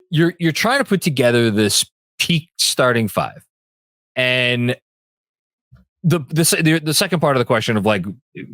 you're trying to put together this peak starting five, and the second part of the question of like,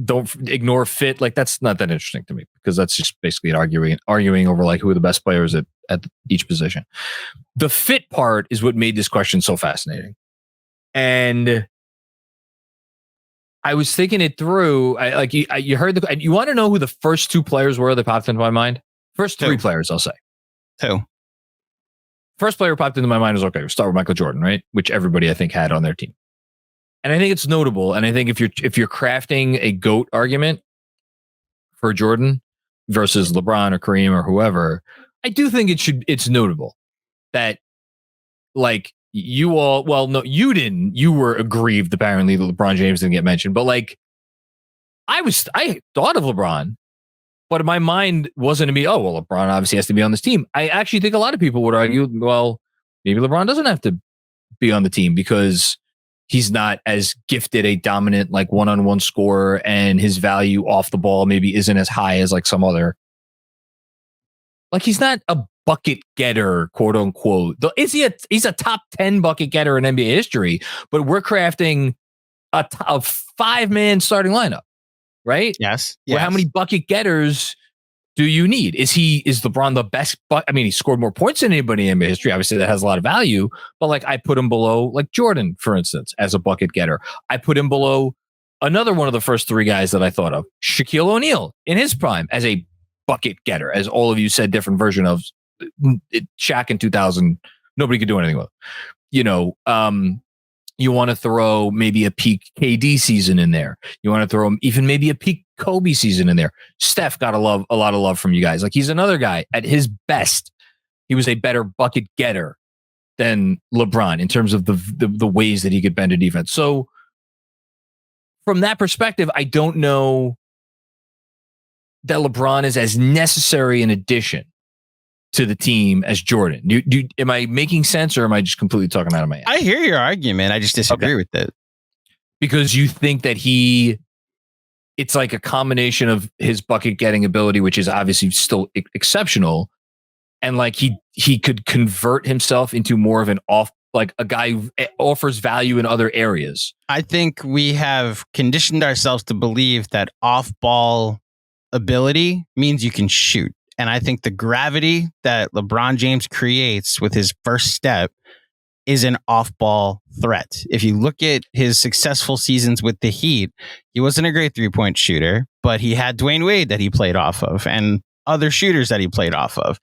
don't ignore fit, like that's not that interesting to me, because that's just basically arguing over like who are the best players at each position. The fit part is what made this question so fascinating. And I was thinking it through. You heard you want to know who the first two players were that popped into my mind? First three players, I'll say. Who? First player popped into my mind was, okay, we'll start with Michael Jordan, right? Which everybody I think had on their team. And I think it's notable. And I think if you're crafting a GOAT argument for Jordan versus LeBron or Kareem or whoever, I do think it's notable that, like, you all, well, no, you didn't. You were aggrieved apparently that LeBron James didn't get mentioned. But like, I thought of LeBron, but in my mind wasn't to be, oh, well, LeBron obviously has to be on this team. I actually think a lot of people would argue, well, maybe LeBron doesn't have to be on the team because he's not as gifted a dominant, like, one-on-one scorer, and his value off the ball maybe isn't as high as like some other. Like, he's not a bucket getter, quote unquote. He's a top 10 bucket getter in NBA history, but we're crafting a 5-man starting lineup, right? Yes. Well, how many bucket getters do you need? Is LeBron the best? I mean, he scored more points than anybody in NBA history. Obviously, that has a lot of value. But like, I put him below like Jordan, for instance, as a bucket getter. I put him below another one of the first three guys that I thought of, Shaquille O'Neal, in his prime as a bucket getter, as all of you said, different version of Shaq in 2000. Nobody could do anything with. You know, you want to throw maybe a peak KD season in there. You want to throw even maybe a peak Kobe season in there. Steph got a lot of love from you guys. Like, he's another guy at his best. He was a better bucket getter than LeBron in terms of the ways that he could bend a defense. So from that perspective, I don't know that LeBron is as necessary an addition to the team as Jordan. Am I making sense, or am I just completely talking out of my ass? I hear your argument. I just disagree with it. Because you think that it's like a combination of his bucket getting ability, which is obviously still exceptional, and like he could convert himself into more of an like a guy who offers value in other areas. I think we have conditioned ourselves to believe that off-ball ability means you can shoot. And I think the gravity that LeBron James creates with his first step is an off-ball threat. If you look at his successful seasons with the Heat, he wasn't a great three-point shooter, but he had Dwayne Wade that he played off of and other shooters that he played off of.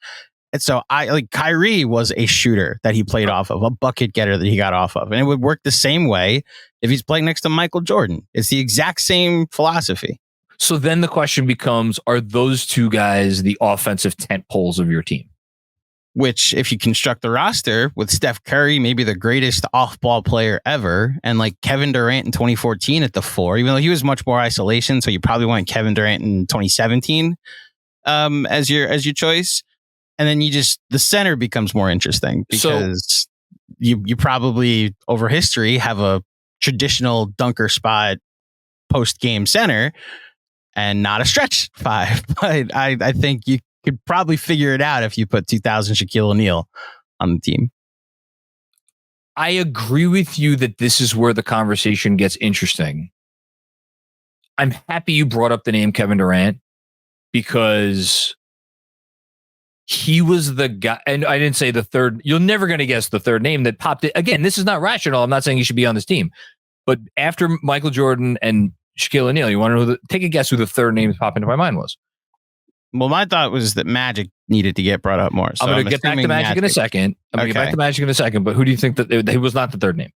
And so Kyrie was a shooter that he played off of, a bucket getter that he got off of. And it would work the same way if he's playing next to Michael Jordan. It's the exact same philosophy. So then the question becomes, are those two guys the offensive tent poles of your team? Which, if you construct the roster with Steph Curry, maybe the greatest off-ball player ever, and like Kevin Durant in 2014 at the 4, even though he was much more isolation, so you probably want Kevin Durant in 2017 as your choice. And then the center becomes more interesting because you probably over history have a traditional dunker spot post-game center and not a stretch 5. But I think you could probably figure it out if you put 2000 Shaquille O'Neal on the team. I agree with you that this is where the conversation gets interesting. I'm happy you brought up the name Kevin Durant because he was the guy, and I didn't say the third. You're never going to guess the third name that popped it. Again, this is not rational. I'm not saying he should be on this team. But after Michael Jordan and Shaquille O'Neal, you want to know take a guess who the third name that popped into my mind was? Well, my thought was that Magic needed to get brought up more. So I'm going to get back to Magic in a second. But who do you think that he was not the third name?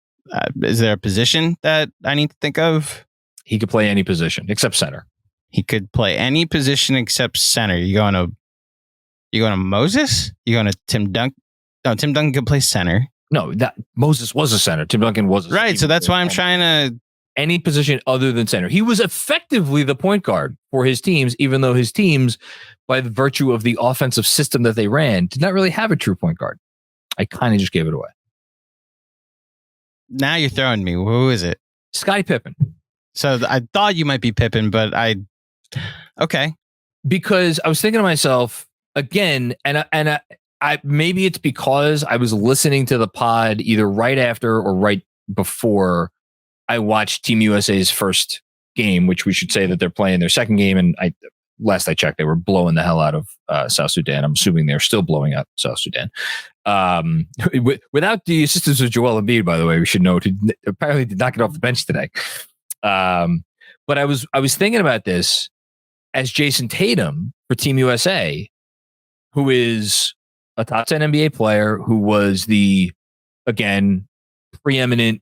Is there a position that I need to think of? He could play any position except center. He could play any position except center. You going to Moses? You going to Tim Duncan? No, Tim Duncan could play center. No, that Moses was a center. Tim Duncan was a center. Right. So that's why I'm trying to. Any position other than center. He was effectively the point guard for his teams, even though his teams, by the virtue of the offensive system that they ran, did not really have a true point guard. I kind of just gave it away. Now you're throwing me. Who is it? Scottie Pippen. So I thought you might be Pippen, but okay. Because I was thinking to myself again, and maybe it's because I was listening to the pod either right after or right before I watched Team USA's first game, which we should say that they're playing their second game. And last I checked, they were blowing the hell out of South Sudan. I'm assuming they're still blowing out South Sudan. Without the assistance of Joel Embiid, by the way, we should note, who apparently did not get off the bench today. But I was thinking about this as Jason Tatum for Team USA, who is a top 10 NBA player, who was the, again, preeminent,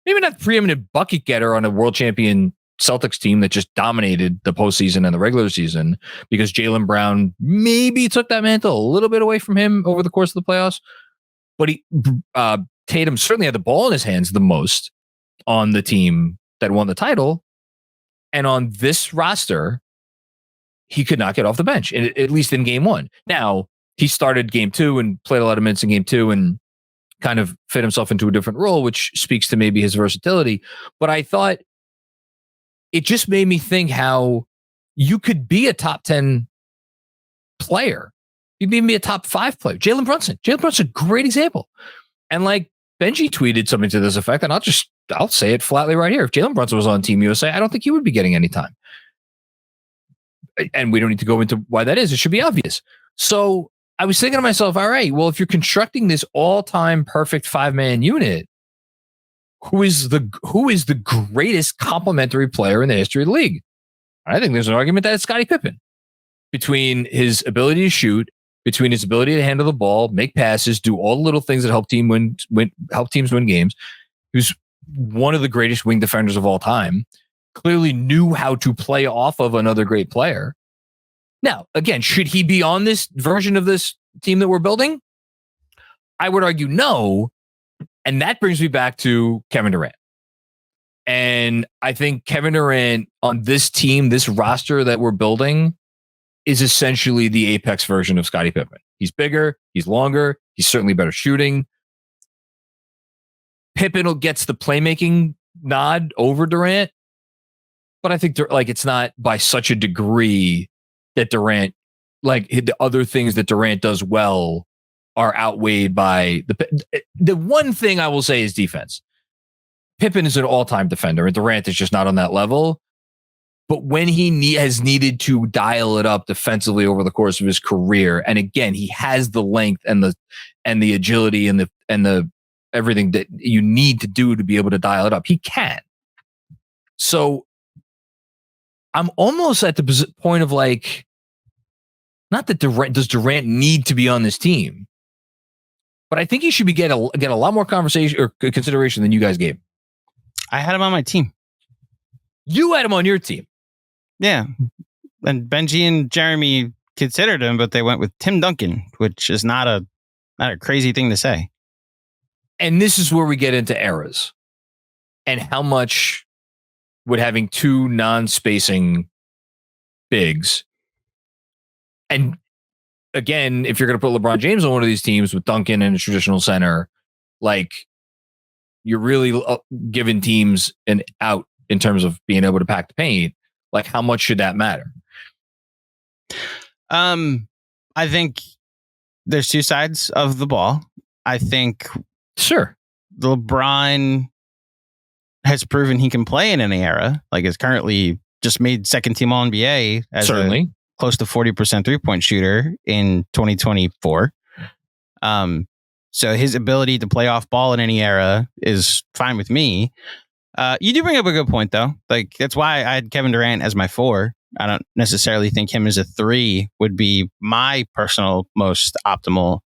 maybe not preeminent bucket getter on a world champion Celtics team that just dominated the postseason and the regular season, because Jaylen Brown maybe took that mantle a little bit away from him over the course of the playoffs. But Tatum certainly had the ball in his hands the most on the team that won the title. And on this roster, he could not get off the bench, at least in game one. Now, he started game two and played a lot of minutes in game two and kind of fit himself into a different role, which speaks to maybe his versatility. But I thought it just made me think how you could be a top 10 player. You can even be a top 5 player. Jalen Brunson, a great example. And like Benji tweeted something to this effect, and I'll say it flatly right here. If Jalen Brunson was on Team USA, I don't think he would be getting any time. And we don't need to go into why that is. It should be obvious. So I was thinking to myself, all right, well, if you're constructing this all-time perfect 5-man unit, who is the greatest complementary player in the history of the league? I think there's an argument that it's Scottie Pippen. Between his ability to shoot, between his ability to handle the ball, make passes, do all the little things that help teams win games. He was one of the greatest wing defenders of all time. Clearly knew how to play off of another great player. Now, again, should he be on this version of this team that we're building? I would argue no. And that brings me back to Kevin Durant. And I think Kevin Durant on this team, this roster that we're building, is essentially the apex version of Scottie Pippen. He's bigger, he's longer, he's certainly better shooting. Pippen gets the playmaking nod over Durant, but I think it's not by such a degree that Durant, like the other things that Durant does well, are outweighed by the one thing I will say is defense. Pippen is an all-time defender, and Durant is just not on that level. But when he has needed to dial it up defensively over the course of his career, and again, he has the length and the agility and the everything that you need to do to be able to dial it up, he can. So I'm almost at the point of like, not that does Durant need to be on this team, but I think he should get a lot more conversation or consideration than you guys gave. I had him on my team. You had him on your team. Yeah. And Benji and Jeremy considered him, but they went with Tim Duncan, which is not a crazy thing to say. And this is where we get into eras and how much would having two non-spacing bigs. And again, if you're going to put LeBron James on one of these teams with Duncan and a traditional center, like, you're really giving teams an out in terms of being able to pack the paint. Like, how much should that matter? I think there's two sides of the ball. I think sure, LeBron has proven he can play in any era. Like, is currently just made second team All NBA as certainly close to 40% 3-point shooter in 2024. So his ability to play off ball in any era is fine with me. You do bring up a good point, though. Like, that's why I had Kevin Durant as my 4. I don't necessarily think him as a 3 would be my personal most optimal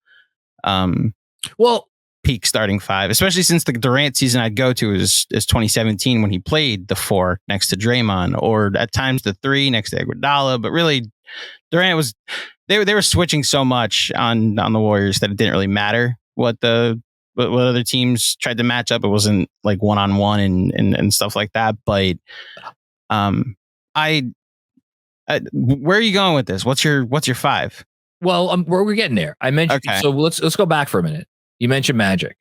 peak starting 5, especially since the Durant season I'd go to is 2017 when he played the 4 next to Draymond, or at times the 3 next to Iguodala. But really, Durant was they were switching so much on the Warriors that it didn't really matter what other teams tried to match up. It wasn't like one-on-one and stuff like that. But where are you going with this? What's your 5? Well, where we're getting there. I mentioned, okay. So let's go back for a minute. You mentioned Magic,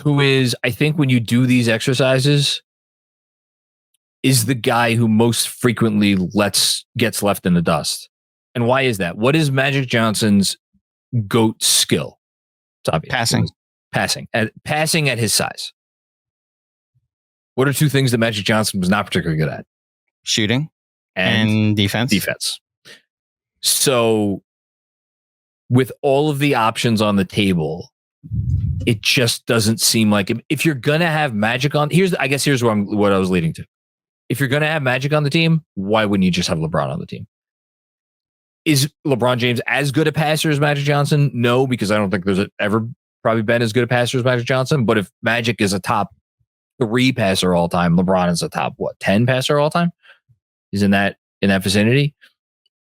who is, I think when you do these exercises, is the guy who most frequently gets left in the dust. And why is that? What is Magic Johnson's GOAT skill? It's obvious. Passing at his size. What are two things that Magic Johnson was not particularly good at? Shooting and defense. So with all of the options on the table, it just doesn't seem like if you're going to have Magic on, here's what I was leading to. If you're going to have Magic on the team, why wouldn't you just have LeBron on the team? Is LeBron James as good a passer as Magic Johnson? No, because I don't think there's ever probably been as good a passer as Magic Johnson. But if Magic is a top 3 passer all time, LeBron is a top 10 passer all time. He's in that vicinity.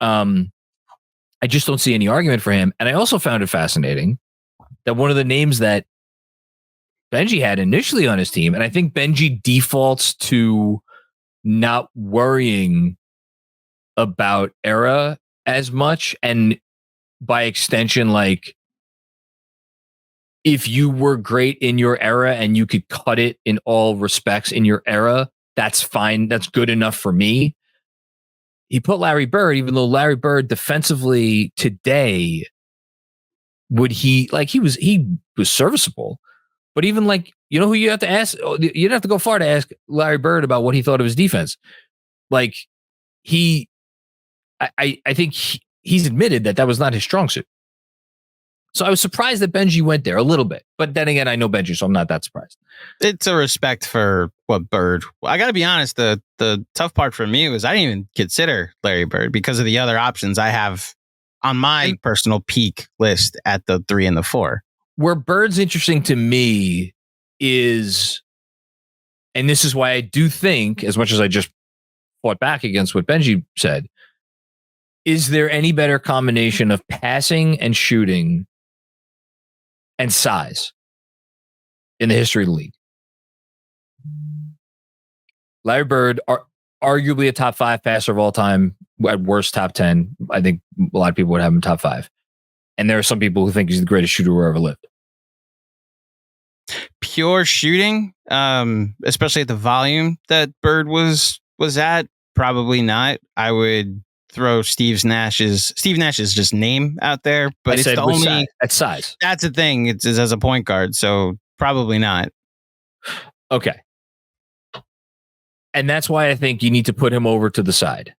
I just don't see any argument for him. And I also found it fascinating that one of the names that Benji had initially on his team, and I think Benji defaults to not worrying about era as much, and by extension, like if you were great in your era and you could cut it in all respects in your era, that's fine. That's good enough for me. He put Larry Bird, even though Larry Bird defensively today, he was serviceable, but even like, you know who you have to ask? You don't have to go far to ask Larry Bird about what he thought of his defense. Like I think he's admitted that was not his strong suit. So I was surprised that Benji went there a little bit, but then again, I know Benji, so I'm not that surprised. It's a respect for what Bird. I got to be honest. The tough part for me was I didn't even consider Larry Bird because of the other options I have on my personal peak list at the 3 and the 4. Where Bird's interesting to me is, and this is why I do think, as much as I just fought back against what Benji said, is there any better combination of passing and shooting and size in the history of the league? Larry Bird, arguably a top 5 passer of all time, at worst top 10. I think a lot of people would have him top 5. And there are some people who think he's the greatest shooter who ever lived. Pure shooting, especially at the volume that Bird was at, probably not. I would throw Steve Nash's just name out there, but it's the only size. That's the thing. It's as a point guard, so probably not. Okay. And that's why I think you need to put him over to the side.